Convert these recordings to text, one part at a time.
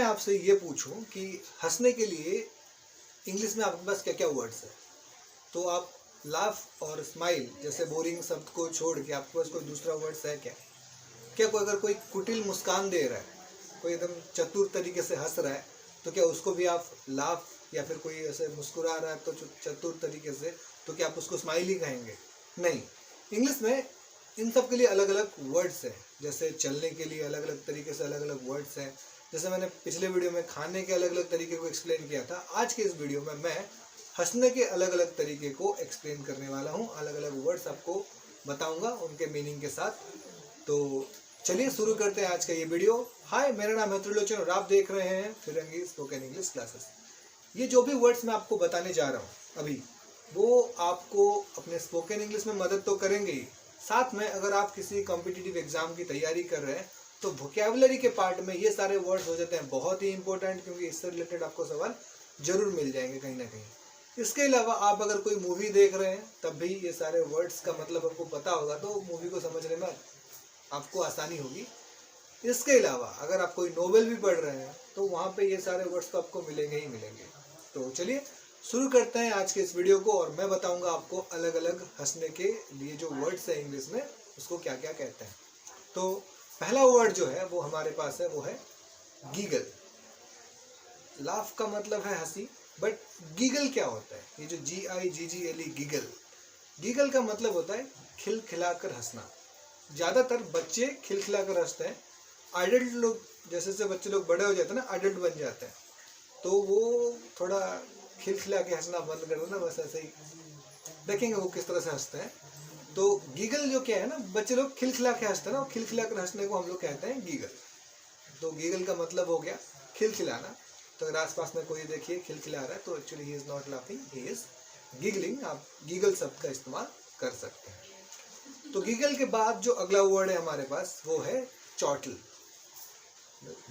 मैं आपसे ये पूछूं कि हंसने के लिए इंग्लिश में आपके पास क्या क्या वर्ड्स है, तो आप लाफ और स्माइल जैसे बोरिंग शब्द को छोड़ के आपके पास कोई दूसरा वर्ड्स है क्या? क्या कोई अगर कोई कुटिल मुस्कान दे रहा है, कोई एकदम चतुर तरीके से हंस रहा है, तो क्या उसको भी आप लाफ, या फिर कोई ऐसे मुस्कुरा रहा है तो चतुर तरीके से, तो क्या आप उसको स्माइल ही कहेंगे? नहीं, इंग्लिश में इन सब के लिए अलग अलग वर्ड्स हैं। जैसे चलने के लिए अलग अलग तरीके से अलग अलग वर्ड्स हैं। जैसे मैंने पिछले वीडियो में खाने के अलग अलग तरीके को एक्सप्लेन किया था, आज के इस वीडियो में मैं हंसने के अलग अलग तरीके को एक्सप्लेन करने वाला हूँ। अलग अलग वर्ड्स आपको बताऊंगा उनके मीनिंग के साथ। तो चलिए शुरू करते हैं आज का ये वीडियो। हाय, मेरा नाम है त्रिलोचन और आप देख रहे हैं फिरंगी स्पोकन इंग्लिश क्लासेस। ये जो भी वर्ड्स मैं आपको बताने जा रहा हूँ अभी, वो आपको अपने स्पोकन इंग्लिश में मदद तो करेंगे ही, साथ में अगर आप किसी कॉम्पिटिटिव एग्जाम की तैयारी कर रहे हैं तो वोकैबुलरी के पार्ट में ये सारे वर्ड्स हो जाते हैं बहुत ही इंपॉर्टेंट, क्योंकि इससे रिलेटेड आपको सवाल जरूर मिल जाएंगे कहीं ना कहीं। इसके अलावा आप अगर कोई मूवी देख रहे हैं तब भी ये सारे वर्ड्स का मतलब आपको पता होगा, तो मूवी को समझने में आपको आसानी होगी। इसके अलावा अगर आप कोई नोवेल भी पढ़ रहे हैं तो वहाँ पे ये सारे वर्ड्स तो आपको मिलेंगे ही मिलेंगे। तो चलिए शुरू करते हैं आज के इस वीडियो को, और मैं बताऊंगा आपको अलग अलग हंसने के लिए जो वर्ड्स है इंग्लिश में उसको क्या क्या कहते हैं। तो पहला वर्ड जो है वो हमारे पास है, वो है गीगल। लाफ का मतलब है हंसी, बट गीगल क्या होता है? ये जो GIGGLE गीगल, गीगल का मतलब होता है खिलखिलाकर हंसना। ज़्यादातर बच्चे खिलखिलाकर हंसते हैं। अडल्ट लोग, जैसे जैसे बच्चे लोग बड़े हो जाते हैं ना, अडल्ट बन जाते हैं, तो वो थोड़ा खिलखिला के हंसना बंद कर देना, बस ऐसे ही देखेंगे वो किस तरह से हंसते हैं। तो गीगल जो क्या है ना, बच्चे लोग खिलखिला के हंसते हैं ना, खिलखिला कर हंसने को हम लोग कहते हैं गीगल। तो गीगल का मतलब हो गया खिलखिलाना। तो अगर आसपास में कोई देखिए खिलखिला रहा है तो actually he is not laughing, he is giggling. आप गीगल शब्द का इस्तेमाल कर सकते हैं। तो गीगल के बाद जो अगला वर्ड है हमारे पास वो है चॉटल।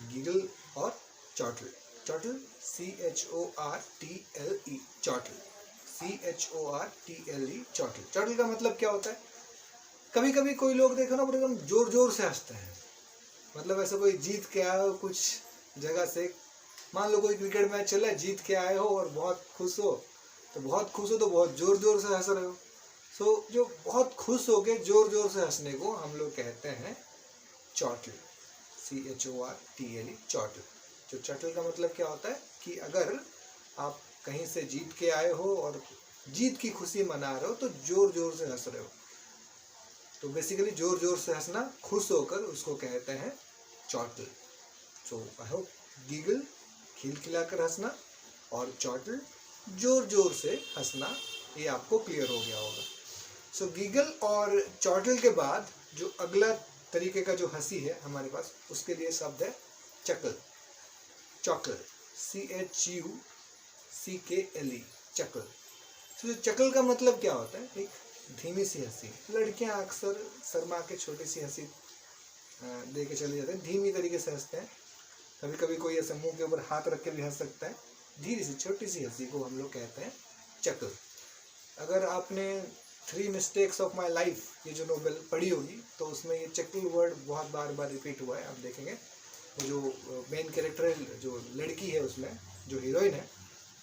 गीगल और चॉटल, चॉटल CHORTLE, चॉटल CHORTLE, चॉटल। चॉटल का मतलब क्या होता है? कभी कभी कोई लोग देखो ना, एकदम जोर जोर से हंसते हैं। मतलब ऐसे कोई जीत के आए हो कुछ जगह से, मान लो कोई क्रिकेट मैच चल रहा है, जीत के आए हो और बहुत खुश हो, तो बहुत जोर जोर से हंस रहे हो। सो जो बहुत खुश हो के जोर जोर से हंसने को हम लोग कहते हैं चॉटल, CHORTLE, चॉटल। जो चॉटल का मतलब क्या होता है कि अगर आप कहीं से जीत के आए हो और जीत की खुशी मना रहे हो तो जोर जोर से हंस रहे हो। तो बेसिकली जोर जोर से हंसना, खुश होकर, उसको कहते हैं चॉटल। सो आई होप गीगल खिलखिलाकर हंसना और चॉटल जोर जोर से हंसना, ये आपको क्लियर हो गया होगा। सो गीगल और चॉटल के बाद जो अगला तरीके का जो हंसी है हमारे पास, उसके लिए शब्द है चकल। चॉकल, CHUCKLE, चकल। तो जो चकल का मतलब क्या होता है? एक धीमी सी हंसी। लड़कियां अक्सर शर्मा के छोटी सी हंसी दे के चले जाते हैं, धीमी तरीके से हंसते हैं। कभी कभी कोई ऐसे मुंह के ऊपर हाथ रख के भी हंस सकता है। धीरे सी छोटी सी हंसी को हम लोग कहते हैं चकल। अगर आपने 3 मिस्टेक्स ऑफ माई लाइफ, ये जो नोवेल पढ़ी होगी, तो उसमें ये चकल वर्ड बहुत बार बार रिपीट हुआ है। आप देखेंगे वो जो मेन कैरेक्टर है, जो लड़की है उसमें, जो हीरोइन है,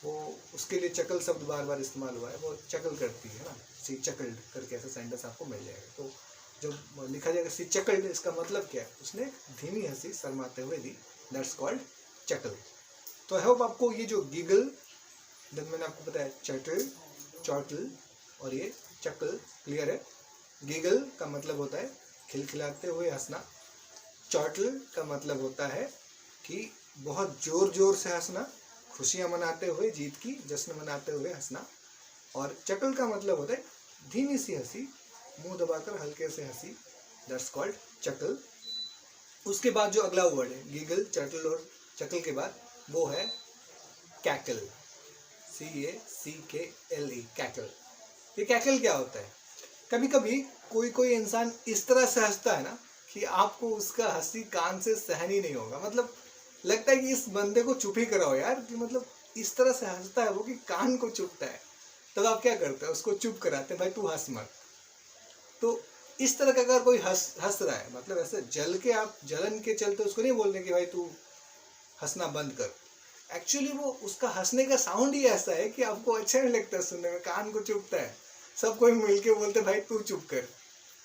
वो उसके लिए चकल शब्द बार बार इस्तेमाल हुआ है। वो चकल करती है ना, सी चकल्ड करके ऐसा सेंटेंस आपको मिल जाएगा। तो जो लिखा जाएगा सी चकल्ड, इसका मतलब क्या है? उसने धीमी हंसी शर्माते हुए दी, दैट्स कॉल्ड चकल। तो आई होप आपको ये जो गीगल, देन मैंने आपको बताया चटल, चॉटल और ये चकल क्लियर है। गीगल का मतलब होता है खिलखिलाते हुए हंसना। चॉटल का मतलब होता है कि बहुत जोर जोर से हंसना, खुशियां मनाते हुए, जीत की जश्न मनाते हुए हंसना। और चकल का मतलब होता है धीमी सी हंसी, मुंह दबाकर हल्के से हंसी, दैट्स कॉल्ड चकल। उसके बाद जो अगला वर्ड है गीगल, चटल और चकल के बाद, वो है कैकल, CACKLE, कैकल। ये कैकल क्या होता है? कभी कभी कोई इंसान इस तरह से हंसता है ना कि आपको उसका हंसी कान से सहन ही नहीं होगा। मतलब लगता है कि इस बंदे को चुप ही कराओ यार, कि मतलब इस तरह से हंसता है वो कि कान को चुभता है। तब आप क्या करते हैं? उसको चुप कराते हैं, भाई तू हंस मत। तो इस तरह का अगर कोई हंस रहा है, मतलब ऐसे जलन के चलते उसको नहीं बोलते कि भाई तू हंसना बंद कर। एक्चुअली वो उसका हंसने का साउंड ही ऐसा है कि आपको अच्छा नहीं लगता सुनने में, कान को चुभता है, सब कोई मिलके बोलते भाई तू चुप कर।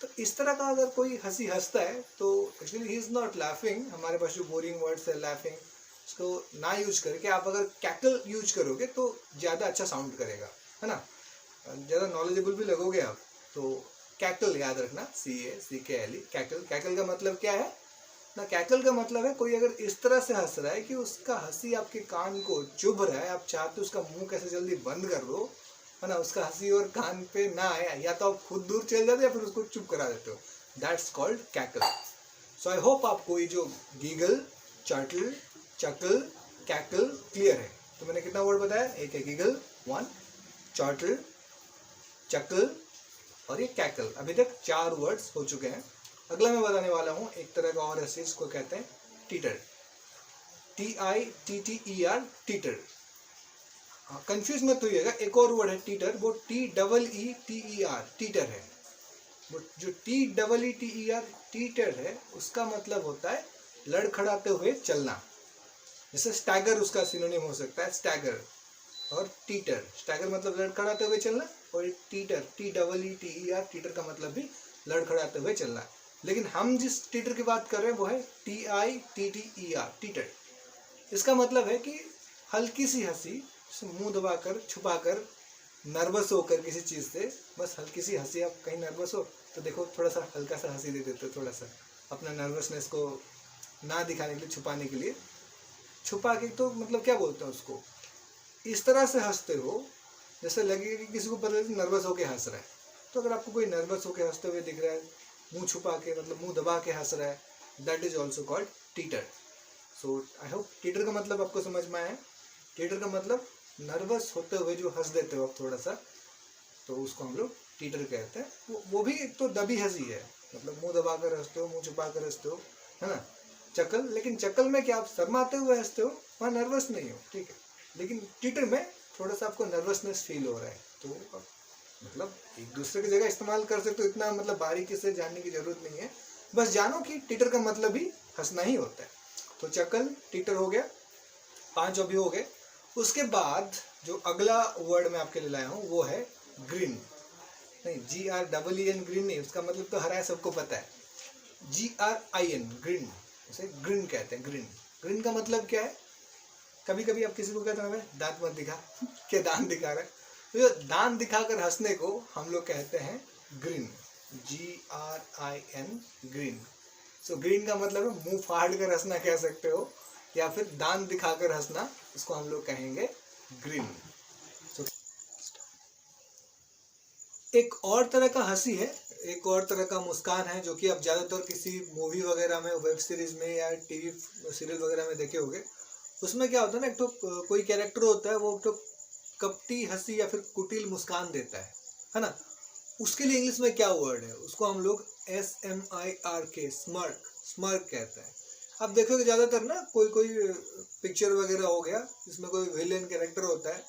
तो इस तरह का अगर कोई हंसी हंसता है तो actually he is not laughing. हमारे पास जो बोरिंग वर्ड्स है लाफिंग, उसको ना यूज करके आप अगर कैकल यूज करोगे तो ज़्यादा अच्छा साउंड करेगा, है ना, ज़्यादा नॉलेजेबल भी लगोगे आप। तो कैकल याद रखना, CACKLE, कैकल। कैकल का मतलब क्या है ना, कैकल का मतलब है कोई अगर इस तरह से हंस रहा है कि उसका हंसी आपके कान को चुभ रहा है, आप चाहते हो उसका मुंह कैसे जल्दी बंद कर दो, है ना, उसका हंसी और कान पे ना आए, या तो आप खुद दूर चल जाते हो या फिर उसको चुप करा देते हो। That's called cackle. So I hope आपको ये जो गीगल, चर्टल, चकल, कैकल क्लियर है। तो मैंने कितना वर्ड बताया, एक है गीगल, 1, चर्टल, चकल और ये कैकल। अभी तक 4 वर्ड्स हो चुके हैं। अगला मैं बताने वाला हूँ एक तरह का और हंसी, इसको कहते हैं टीटर, TITTER, टीटर। कंफ्यूज मत होइएगा, एक और वर्ड है टीटर, वो TEETER, टीटर है। वो जो TEETER, टीटर है, उसका मतलब होता है लड़खड़ाते हुए चलना। जैसे स्टैगर उसका सिनोनिम हो सकता है, स्टैगर और टीटर। स्टैगर मतलब लड़खड़ाते हुए चलना, और टीटर, TEETER, टीटर का मतलब भी लड़खड़ाते हुए चलना। लेकिन हम जिस टीटर की बात कर रहे हैं वो है TITTER, टीटर। इसका मतलब है कि हल्की सी हंसी, मुंह दबाकर, छुपाकर, नर्वस होकर किसी चीज़ से, बस हल्की सी हंसी। आप कहीं नर्वस हो तो देखो थोड़ा सा हल्का सा हंसी दे देते हो, थोड़ा सा अपना नर्वसनेस को ना दिखाने के लिए, छुपाने के लिए, छुपा के। तो मतलब क्या बोलते हैं उसको, इस तरह से हंसते हो जैसे लगे कि किसी को पता है नर्वस होकर हंस रहा है। तो अगर आपको कोई नर्वस होकर हंसते हुए दिख रहा है, मुंह छुपा के, मतलब मुंह दबा के हंस रहा है, that is also called Teeter. So I hope Teeter का मतलब आपको समझ में आया। टीटर का मतलब नर्वस होते हुए जो हंस देते हो आप थोड़ा सा, तो उसको हम लोग टीटर कहते हैं। वो भी एक तो दबी हंसी है, मतलब मुंह दबा कर हंसते हो, मुंह छुपा कर हंसते हो, है ना। चकल, लेकिन चकल में क्या आप शर्माते हुए हंसते हो, वहाँ नर्वस नहीं हो, ठीक है। लेकिन टीटर में थोड़ा सा आपको नर्वसनेस फील हो रहा है। तो मतलब एक दूसरे की जगह इस्तेमाल कर सकते हो, इतना मतलब बारीकी से जानने की जरूरत नहीं है। बस जानो कि टीटर का मतलब ही हंसना ही होता है। तो चकल, टीटर हो गया, 5 अभी हो गए। उसके बाद जो अगला वर्ड मैं आपके लिए लाया हूँ वो है ग्रीन। नहीं, GREEN, ग्रीन नहीं, उसका मतलब तो हरा है, सबको पता है। GRIN, ग्रीन, उसे ग्रीन कहते हैं। ग्रीन, ग्रीन का मतलब क्या है, कभी कभी आप किसी को कहते हैं दांत मत दिखा क्या दांत दिखा रहा है, तो ये दांत दिखाकर हंसने को हम लोग कहते हैं green, GRIN, green. So green का मतलब है मुंह फाड़ कर हंसना कह सकते हो, या फिर दांत दिखाकर हंसना, इसको हम लोग कहेंगे ग्रीन। so, एक और तरह का हंसी है, एक और तरह का मुस्कान है, जो कि आप ज़्यादातर किसी मूवी वगैरह में, वेब सीरीज में या टीवी सीरियल वगैरह में देखे होंगे। उसमें क्या होता है ना, एक तो कोई कैरेक्टर होता है, वो एक तो कपटी हंसी या फिर कुटिल मुस्कान देता है ना। उसके लिए इंग्लिश में क्या वर्ड है, उसको हम लोग SMIRK, स्मर्क, स्मर्क कहते हैं। आप देखोगे ज़्यादातर ना, कोई कोई पिक्चर वगैरह हो गया जिसमें कोई विलेन कैरेक्टर होता है,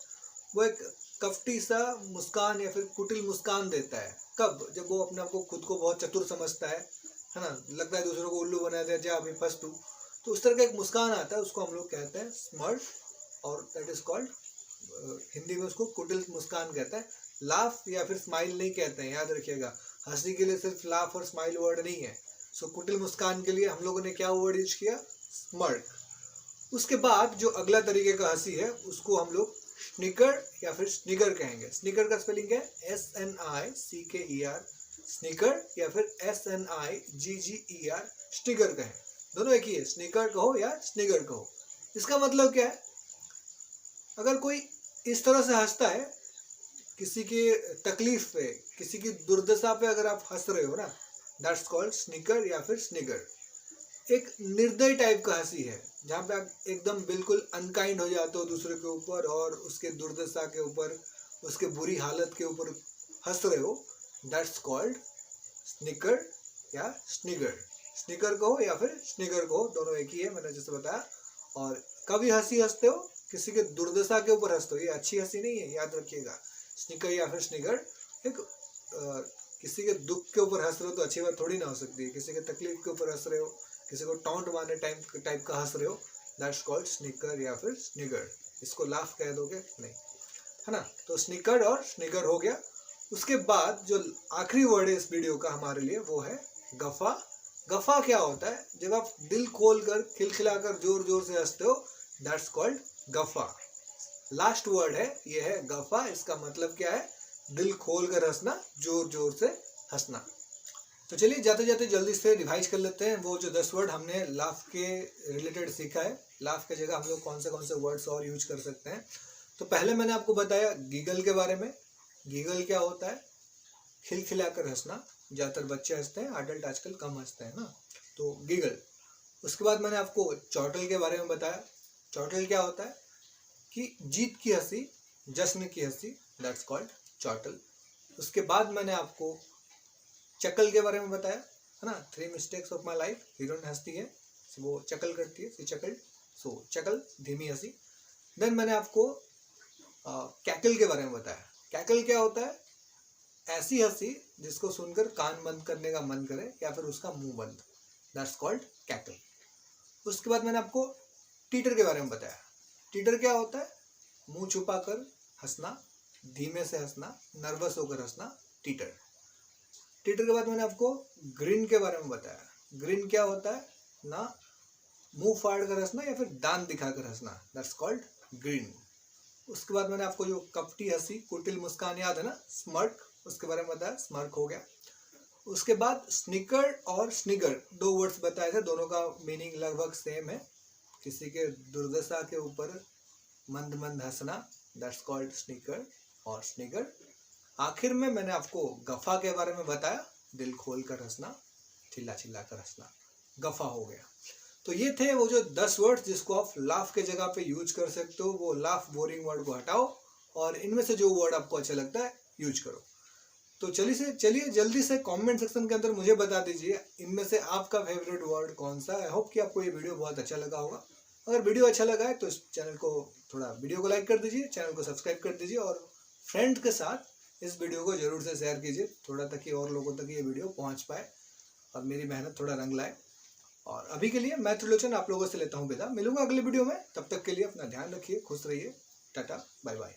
वो एक कपटी सा मुस्कान या फिर कुटिल मुस्कान देता है। कब, जब वो अपने आप को, खुद को बहुत चतुर समझता है ना, लगता है दूसरों को उल्लू बना दिया, जा अभी फंस तू, तो उस तरह का एक मुस्कान आता है, उसको हम लोग कहते हैं स्मर्क, और दैट इज कॉल्ड, हिंदी में उसको कुटिल मुस्कान कहते हैं। लाफ या फिर स्माइल नहीं कहते हैं, याद रखिएगा। हंसी के लिए सिर्फ लाफ और स्माइल वर्ड नहीं है। सो कुटिल मुस्कान के लिए हम लोगों ने क्या वर्ड यूज किया, स्मर्क। उसके बाद जो अगला तरीके का हंसी है उसको हम लोग स्निकर या फिर स्निगर कहेंगे। स्निकर का स्पेलिंग है SNICKER, स्निकर, या फिर SNIGGER, स्निगर कहें, दोनों एक ही है। स्निकर कहो या स्निगर कहो। इसका मतलब क्या है, अगर कोई इस तरह से हंसता है, किसी की तकलीफ पे, किसी की दुर्दशा पे अगर आप हंस रहे हो ना, दैट्स कॉल्ड स्निकर या फिर स्निगर। एक निर्दय टाइप का हंसी है, जहाँ पे आप एकदम बिल्कुल अनकाइंड हो जाते हो दूसरे के ऊपर, और उसके दुर्दशा के ऊपर, उसके बुरी हालत के ऊपर हंस रहे हो, दैट्स कॉल्ड स्निकर या स्निगर। स्निकर कहो या फिर स्निगर कहो, दोनों एक ही है, मैंने जैसे बताया। और कभी हंसी हंसते हो, किसी के दुर्दशा के ऊपर हंसते हो, ये अच्छी हंसी नहीं है, याद रखिएगा। स्निकर या फिर स्निगर, एक किसी के दुख के ऊपर हंस रहे हो तो अच्छी बात थोड़ी ना हो सकती है। किसी के तकलीफ के ऊपर हंस रहे हो, किसी को टॉन्ट मारने टाइप का हंस रहे हो, दैट्स कॉल्ड स्निकर या फिर स्निगर। इसको लाफ कह दोगे नहीं, है ना। तो स्निकर और स्निगर हो गया। उसके बाद जो आखिरी वर्ड है इस वीडियो का हमारे लिए वो है गफा। गफा क्या होता है? जब आप दिल खोल कर खिलखिलाकर जोर जोर से हंसते हो, दैट्स कॉल्ड गफा। लास्ट वर्ड है ये है गफा। इसका मतलब क्या है? दिल खोल कर हंसना, जोर जोर से हंसना। तो चलिए जाते जाते जल्दी से रिवाइज कर लेते हैं वो जो 10 वर्ड हमने लाफ के रिलेटेड सीखा है। लाफ के जगह हम लोग कौन से वर्ड्स और यूज कर सकते हैं। तो पहले मैंने आपको बताया गीगल के बारे में। गीगल क्या होता है? खिलखिलाकर हंसना। ज़्यादातर बच्चे हंसते हैं, अडल्ट आजकल कम हंसते हैं ना, तो गीगल। उसके बाद मैंने आपको चौटल के बारे में बताया। चौटल क्या होता है? कि जीत की हंसी, जश्न की हंसी, दैट्स कॉल्ड चौटल। उसके बाद मैंने आपको चकल के बारे में बताया, है ना। 3 mistakes of my life. Heroine हंसती है, वो चकल करती है, सी चकल, सो चकल, धीमी हंसी। देन मैंने आपको कैकल के बारे में बताया। कैकल क्या होता है? ऐसी हंसी जिसको सुनकर कान बंद करने का मन करे या फिर उसका मुंह बंद, दैट्स कॉल्ड कैकल। उसके बाद मैंने आपको टीटर के बारे में बताया। टीटर क्या होता है? मुंह छुपा कर हंसना, धीमे से हंसना, नर्वस होकर हंसना, टीटर। टीटर के बाद मैंने आपको ग्रीन के बारे में बताया। ग्रीन क्या होता है? ना मुंह फाड़ कर हंसना या फिर दांत दिखाकर हंसना, दैट्स कॉल्ड ग्रीन। उसके बाद मैंने आपको जो कपटी हंसी, कुटिल मुस्कान याद है ना, स्मर्क, उसके बारे में बताया, स्मर्क हो गया। उसके बाद स्निकर और स्निगर 2 वर्ड्स बताए थे, दोनों का मीनिंग लगभग सेम है। किसी के दुर्दशा के ऊपर मंद मंद हंसना, दैट्स कॉल्ड स्निकर और स्निगर। आखिर में मैंने आपको गफा के बारे में बताया, दिल खोल कर हंसना, चिल्ला चिल्ला कर हंसना, गफा हो गया। तो ये थे वो जो 10 वर्ड्स जिसको आप लाफ के जगह पे यूज कर सकते हो। वो लाफ बोरिंग वर्ड को हटाओ और इनमें से जो वर्ड आपको अच्छा लगता है यूज करो। तो चलिए जल्दी से कमेंट सेक्शन के अंदर मुझे बता दीजिए इनमें से आपका फेवरेट वर्ड कौन सा है। आई होप कि आपको ये वीडियो बहुत अच्छा लगा होगा। अगर वीडियो अच्छा लगा है तो इस चैनल को थोड़ा वीडियो को लाइक कर दीजिए, चैनल को सब्सक्राइब कर दीजिए और फ्रेंड के साथ इस वीडियो को जरूर से शेयर कीजिए, थोड़ा ताकि और लोगों तक ये वीडियो पहुंच पाए और मेरी मेहनत थोड़ा रंग लाए। और अभी के लिए मैं त्रिलोचन आप लोगों से लेता हूँ विदा। मिलूंगा अगले वीडियो में, तब तक के लिए अपना ध्यान रखिए, खुश रहिए, टाटा बाय बाय।